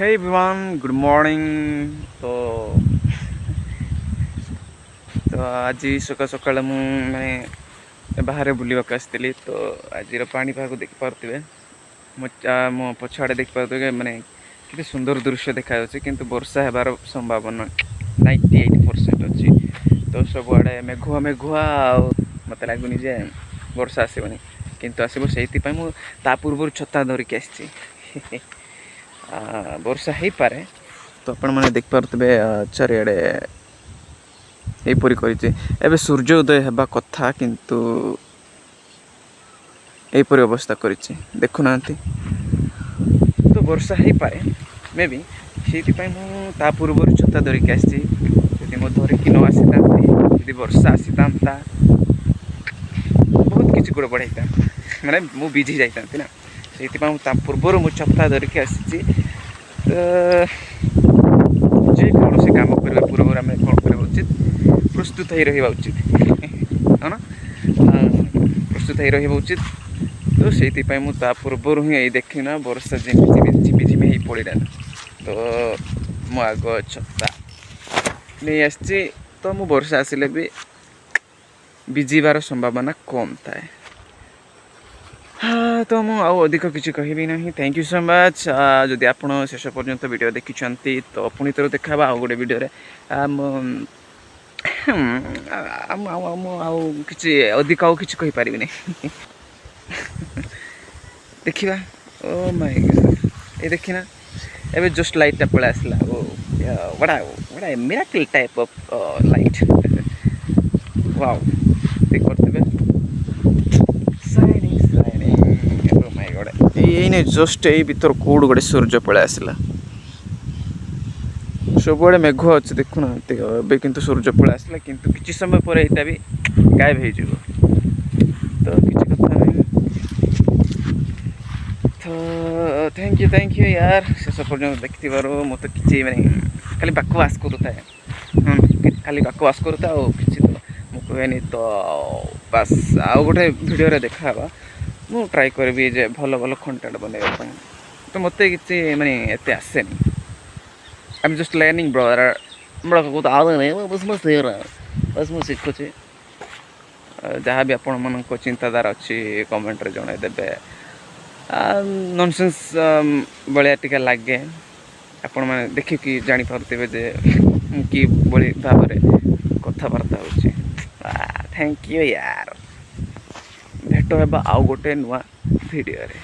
Hey everyone, good morning. तो आज सका सकाळ मैं बाहर बुलवाक आसती तो आज पाणीपाग देखिपे मो पछाड़े देखिपे माने कि सुंदर दृश्य देखा किंतु वर्षा होबार संभावना 98% अच्छी तो सबुआड़े मेघुआ मेघुआ मत लगुनि जे वर्षा आसबनी किंतु आसब से पूर्व छता धरिकी आसी वर्षा हो पारे तो आपण मैंने देखिपे चारिड़े यहपरी कर सूर्य उदय होगा कथा किंतु यहपरी अवस्था कर देखुना तो वर्षा हो पारे मे बी से पूर्व छता धरिकी आसी मो धरिकी न आसी था वर्षा आसी था बहुत किसी गड़बड़ होता मैंने मु बिजी जाता ना से पूर्व मु छता धरिकी आसी जे कौन से काम करने पूर्व आम कौन करवा उचित प्रस्तुत हो रहा उचित है ना प्रस्तुत हो रहा उचित तो से पूर्व ही देखना वर्षा झिमिझिमि हो पड़ा तो मु आग छता नहीं आसी तो मु वर्षा आसिले भी भिजिबार संभावना कम थाए हाँ तो मुझे अधिक किसी कहबी ना थैंक यू सो मच जदि आप शेष पर्यंत वीडियो देखी तो पुणी थोड़ा देखा आउ गोटे वीडियो किसी अधिक आउ कि कहीपर देखा ओ माय गॉड ये देखना एबे जस्ट लाइट पड़े आसला vada miracle type of light wow देख करते ये जस्ट यही भर कौड़ गोटे सूर्य पड़े आसला सबुआड़े मेघ अच्छे देखुना ए कि सूर्य पड़े आसला किंतु किसी समय पर यहाँ भी गायब हो तो किसी कथा नहीं तो थैंक यू यार शेष पर्यटन देखि मत कि माने खाली बकवास करूता खाली बकवास करूता कि तो मुझे तो बस आउ गोटे वीडियो देखा मु ट्राई करी जे भल भल कंटेंट बनवाई तो मत कि माने एत आसे I am just learning brother बस मुझे शिखुची जहाँ भी आपण मन चिंताधारा अच्छी कमेंट रे जणाई देबे नॉनसेंस बलिया टिके लगे आपण मैंने देखिकी जानी पारुथिबे जे कि बड़ी भाव कथबार्ता होची थैंक यू यार भेट होगा आउ गोटे नुआ वीडियो रे।